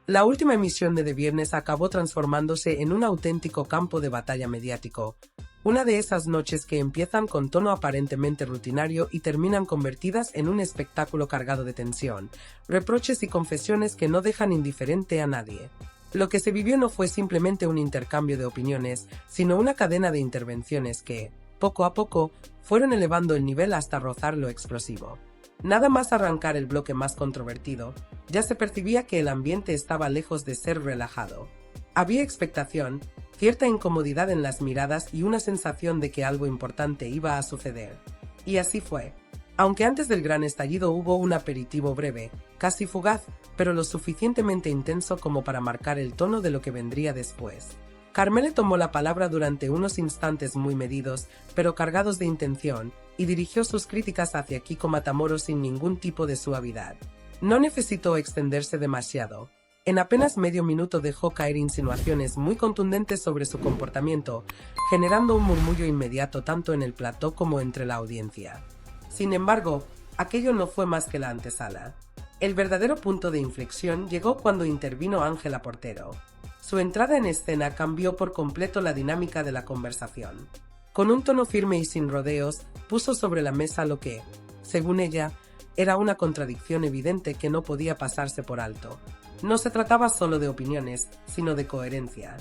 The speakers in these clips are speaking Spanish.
La última emisión de The Viernes acabó transformándose en un auténtico campo de batalla mediático. Una de esas noches que empiezan con tono aparentemente rutinario y terminan convertidas en un espectáculo cargado de tensión, reproches y confesiones que no dejan indiferente a nadie. Lo que se vivió no fue simplemente un intercambio de opiniones, sino una cadena de intervenciones que, poco a poco, fueron elevando el nivel hasta rozar lo explosivo. Nada más arrancar el bloque más controvertido, ya se percibía que el ambiente estaba lejos de ser relajado. Había expectación, cierta incomodidad en las miradas y una sensación de que algo importante iba a suceder. Y así fue. Aunque antes del gran estallido hubo un aperitivo breve, casi fugaz, pero lo suficientemente intenso como para marcar el tono de lo que vendría después. Carmele tomó la palabra durante unos instantes muy medidos, pero cargados de intención, y dirigió sus críticas hacia Kiko Matamoros sin ningún tipo de suavidad. No necesitó extenderse demasiado. En apenas medio minuto dejó caer insinuaciones muy contundentes sobre su comportamiento, generando un murmullo inmediato tanto en el plató como entre la audiencia. Sin embargo, aquello no fue más que la antesala. El verdadero punto de inflexión llegó cuando intervino Ángela Portero. Su entrada en escena cambió por completo la dinámica de la conversación. Con un tono firme y sin rodeos, puso sobre la mesa lo que, según ella, era una contradicción evidente que no podía pasarse por alto. No se trataba solo de opiniones, sino de coherencia.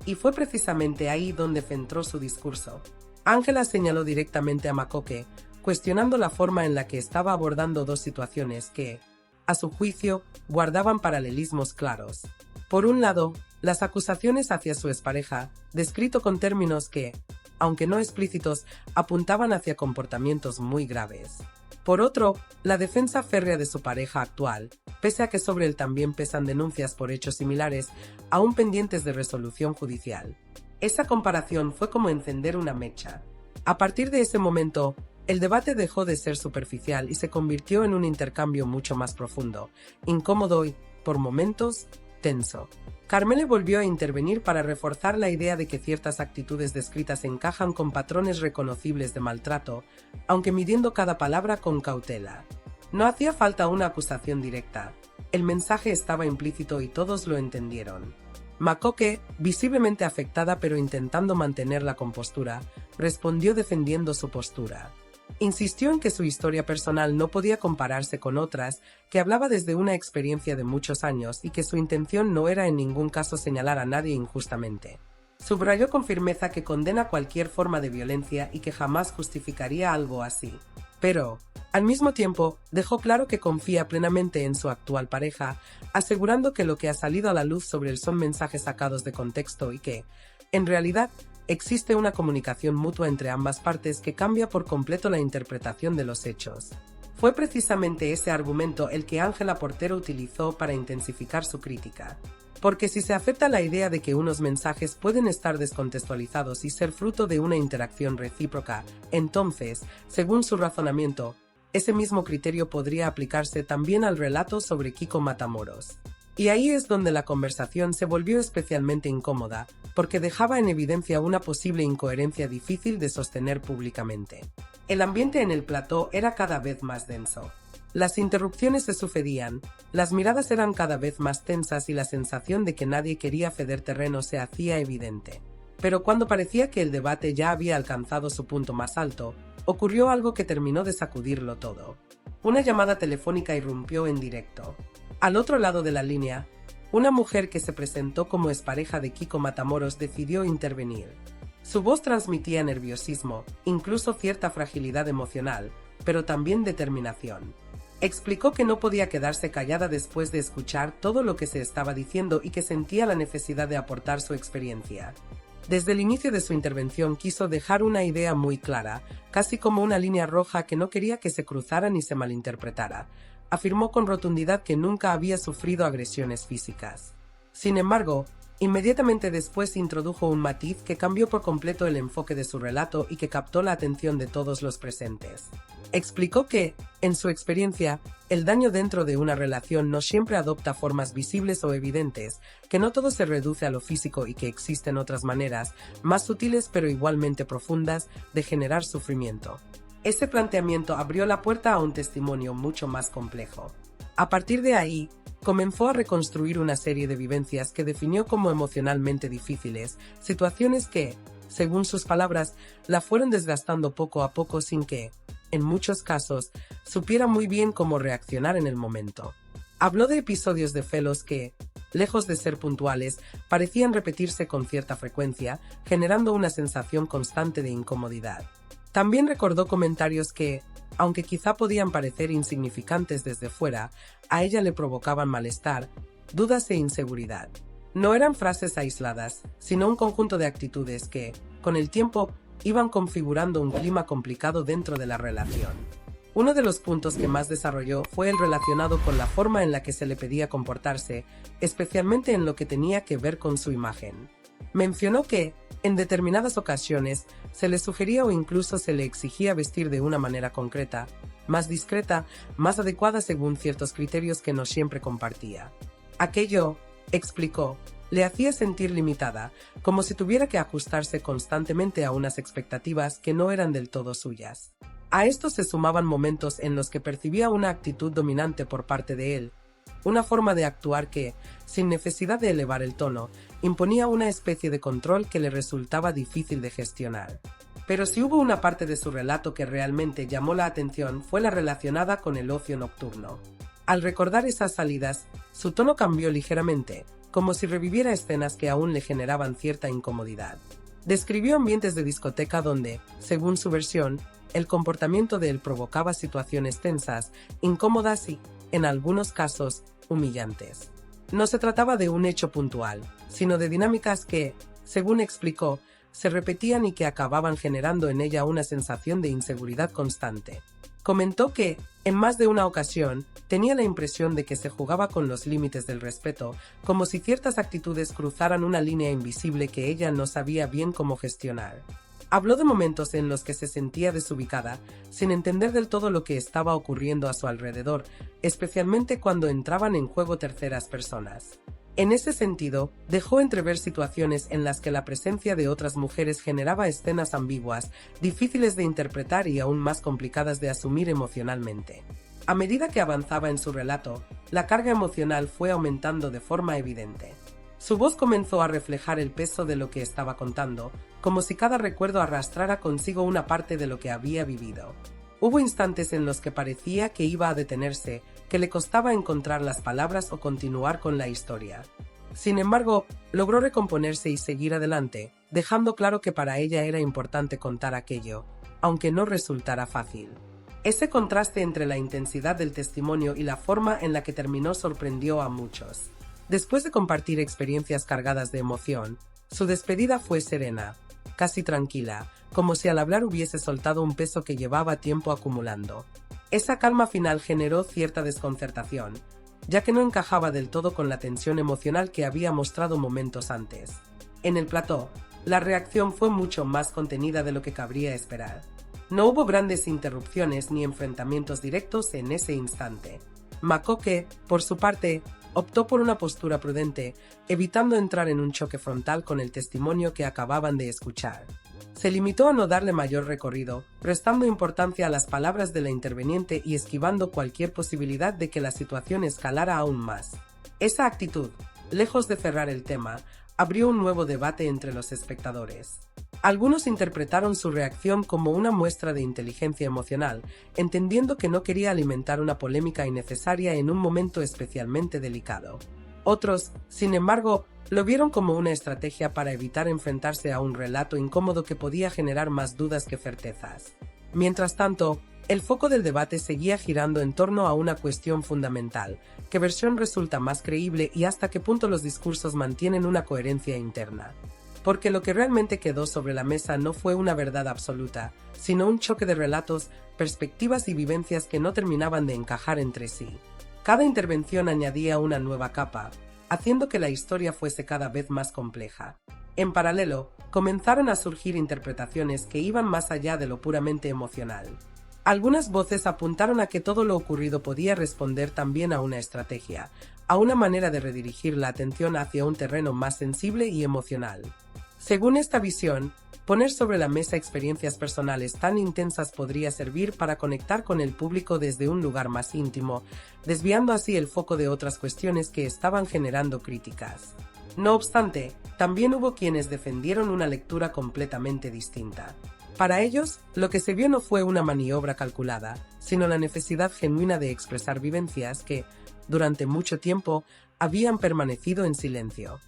Y fue precisamente ahí donde centró su discurso. Ángela señaló directamente a Makoke, cuestionando la forma en la que estaba abordando dos situaciones que, a su juicio, guardaban paralelismos claros. Por un lado, las acusaciones hacia su expareja, descrito con términos que, aunque no explícitos, apuntaban hacia comportamientos muy graves. Por otro, la defensa férrea de su pareja actual, pese a que sobre él también pesan denuncias por hechos similares, aún pendientes de resolución judicial. Esa comparación fue como encender una mecha. A partir de ese momento, el debate dejó de ser superficial y se convirtió en un intercambio mucho más profundo, incómodo y, por momentos, tenso. Carmele volvió a intervenir para reforzar la idea de que ciertas actitudes descritas encajan con patrones reconocibles de maltrato, aunque midiendo cada palabra con cautela. No hacía falta una acusación directa. El mensaje estaba implícito y todos lo entendieron. Makoke, visiblemente afectada pero intentando mantener la compostura, respondió defendiendo su postura. Insistió en que su historia personal no podía compararse con otras, que hablaba desde una experiencia de muchos años y que su intención no era en ningún caso señalar a nadie injustamente. Subrayó con firmeza que condena cualquier forma de violencia y que jamás justificaría algo así. Pero, al mismo tiempo, dejó claro que confía plenamente en su actual pareja, asegurando que lo que ha salido a la luz sobre él son mensajes sacados de contexto y que, en realidad, existe una comunicación mutua entre ambas partes que cambia por completo la interpretación de los hechos. Fue precisamente ese argumento el que Ángela Portero utilizó para intensificar su crítica. Porque si se acepta la idea de que unos mensajes pueden estar descontextualizados y ser fruto de una interacción recíproca, entonces, según su razonamiento, ese mismo criterio podría aplicarse también al relato sobre Kiko Matamoros. Y ahí es donde la conversación se volvió especialmente incómoda, porque dejaba en evidencia una posible incoherencia difícil de sostener públicamente. El ambiente en el plató era cada vez más denso. Las interrupciones se sucedían, las miradas eran cada vez más tensas y la sensación de que nadie quería ceder terreno se hacía evidente. Pero cuando parecía que el debate ya había alcanzado su punto más alto, ocurrió algo que terminó de sacudirlo todo. Una llamada telefónica irrumpió en directo. Al otro lado de la línea, una mujer que se presentó como expareja de Kiko Matamoros decidió intervenir. Su voz transmitía nerviosismo, incluso cierta fragilidad emocional, pero también determinación. Explicó que no podía quedarse callada después de escuchar todo lo que se estaba diciendo y que sentía la necesidad de aportar su experiencia. Desde el inicio de su intervención quiso dejar una idea muy clara, casi como una línea roja que no quería que se cruzara ni se malinterpretara. Afirmó con rotundidad que nunca había sufrido agresiones físicas. Sin embargo, inmediatamente después introdujo un matiz que cambió por completo el enfoque de su relato y que captó la atención de todos los presentes. Explicó que, en su experiencia, el daño dentro de una relación no siempre adopta formas visibles o evidentes, que no todo se reduce a lo físico y que existen otras maneras, más sutiles pero igualmente profundas, de generar sufrimiento. Ese planteamiento abrió la puerta a un testimonio mucho más complejo. A partir de ahí, comenzó a reconstruir una serie de vivencias que definió como emocionalmente difíciles, situaciones que, según sus palabras, la fueron desgastando poco a poco sin que, en muchos casos, supiera muy bien cómo reaccionar en el momento. Habló de episodios de celos que, lejos de ser puntuales, parecían repetirse con cierta frecuencia, generando una sensación constante de incomodidad. También recordó comentarios que, aunque quizá podían parecer insignificantes desde fuera, a ella le provocaban malestar, dudas e inseguridad. No eran frases aisladas, sino un conjunto de actitudes que, con el tiempo, iban configurando un clima complicado dentro de la relación. Uno de los puntos que más desarrolló fue el relacionado con la forma en la que se le pedía comportarse, especialmente en lo que tenía que ver con su imagen. Mencionó que, en determinadas ocasiones, se le sugería o incluso se le exigía vestir de una manera concreta, más discreta, más adecuada según ciertos criterios que no siempre compartía. Aquello, explicó, le hacía sentir limitada, como si tuviera que ajustarse constantemente a unas expectativas que no eran del todo suyas. A esto se sumaban momentos en los que percibía una actitud dominante por parte de él, una forma de actuar que, sin necesidad de elevar el tono, imponía una especie de control que le resultaba difícil de gestionar. Pero si hubo una parte de su relato que realmente llamó la atención fue la relacionada con el ocio nocturno. Al recordar esas salidas, su tono cambió ligeramente, como si reviviera escenas que aún le generaban cierta incomodidad. Describió ambientes de discoteca donde, según su versión, el comportamiento de él provocaba situaciones tensas, incómodas y, en algunos casos, humillantes. No se trataba de un hecho puntual, sino de dinámicas que, según explicó, se repetían y que acababan generando en ella una sensación de inseguridad constante. Comentó que, en más de una ocasión, tenía la impresión de que se jugaba con los límites del respeto, como si ciertas actitudes cruzaran una línea invisible que ella no sabía bien cómo gestionar. Habló de momentos en los que se sentía desubicada, sin entender del todo lo que estaba ocurriendo a su alrededor, especialmente cuando entraban en juego terceras personas. En ese sentido, dejó entrever situaciones en las que la presencia de otras mujeres generaba escenas ambiguas, difíciles de interpretar y aún más complicadas de asumir emocionalmente. A medida que avanzaba en su relato, la carga emocional fue aumentando de forma evidente. Su voz comenzó a reflejar el peso de lo que estaba contando, como si cada recuerdo arrastrara consigo una parte de lo que había vivido. Hubo instantes en los que parecía que iba a detenerse, que le costaba encontrar las palabras o continuar con la historia. Sin embargo, logró recomponerse y seguir adelante, dejando claro que para ella era importante contar aquello, aunque no resultara fácil. Ese contraste entre la intensidad del testimonio y la forma en la que terminó sorprendió a muchos. Después de compartir experiencias cargadas de emoción, su despedida fue serena, casi tranquila, como si al hablar hubiese soltado un peso que llevaba tiempo acumulando. Esa calma final generó cierta desconcertación, ya que no encajaba del todo con la tensión emocional que había mostrado momentos antes. En el plató, la reacción fue mucho más contenida de lo que cabría esperar. No hubo grandes interrupciones ni enfrentamientos directos en ese instante. Makoke, por su parte, optó por una postura prudente, evitando entrar en un choque frontal con el testimonio que acababan de escuchar. Se limitó a no darle mayor recorrido, prestando importancia a las palabras de la interveniente y esquivando cualquier posibilidad de que la situación escalara aún más. Esa actitud, lejos de cerrar el tema, abrió un nuevo debate entre los espectadores. Algunos interpretaron su reacción como una muestra de inteligencia emocional, entendiendo que no quería alimentar una polémica innecesaria en un momento especialmente delicado. Otros, sin embargo, lo vieron como una estrategia para evitar enfrentarse a un relato incómodo que podía generar más dudas que certezas. Mientras tanto, el foco del debate seguía girando en torno a una cuestión fundamental: ¿qué versión resulta más creíble y hasta qué punto los discursos mantienen una coherencia interna? Porque lo que realmente quedó sobre la mesa no fue una verdad absoluta, sino un choque de relatos, perspectivas y vivencias que no terminaban de encajar entre sí. Cada intervención añadía una nueva capa, haciendo que la historia fuese cada vez más compleja. En paralelo, comenzaron a surgir interpretaciones que iban más allá de lo puramente emocional. Algunas voces apuntaron a que todo lo ocurrido podía responder también a una estrategia, a una manera de redirigir la atención hacia un terreno más sensible y emocional. Según esta visión, poner sobre la mesa experiencias personales tan intensas podría servir para conectar con el público desde un lugar más íntimo, desviando así el foco de otras cuestiones que estaban generando críticas. No obstante, también hubo quienes defendieron una lectura completamente distinta. Para ellos, lo que se vio no fue una maniobra calculada, sino la necesidad genuina de expresar vivencias que, durante mucho tiempo, habían permanecido en silencio.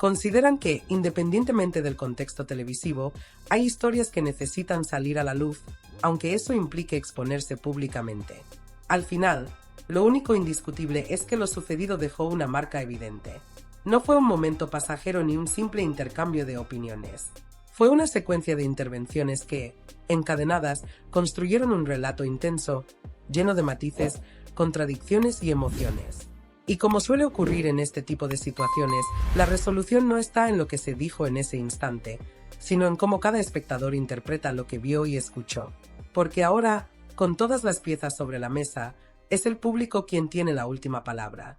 Consideran que, independientemente del contexto televisivo, hay historias que necesitan salir a la luz, aunque eso implique exponerse públicamente. Al final, lo único indiscutible es que lo sucedido dejó una marca evidente. No fue un momento pasajero ni un simple intercambio de opiniones. Fue una secuencia de intervenciones que, encadenadas, construyeron un relato intenso, lleno de matices, contradicciones y emociones. Y como suele ocurrir en este tipo de situaciones, la resolución no está en lo que se dijo en ese instante, sino en cómo cada espectador interpreta lo que vio y escuchó. Porque ahora, con todas las piezas sobre la mesa, es el público quien tiene la última palabra.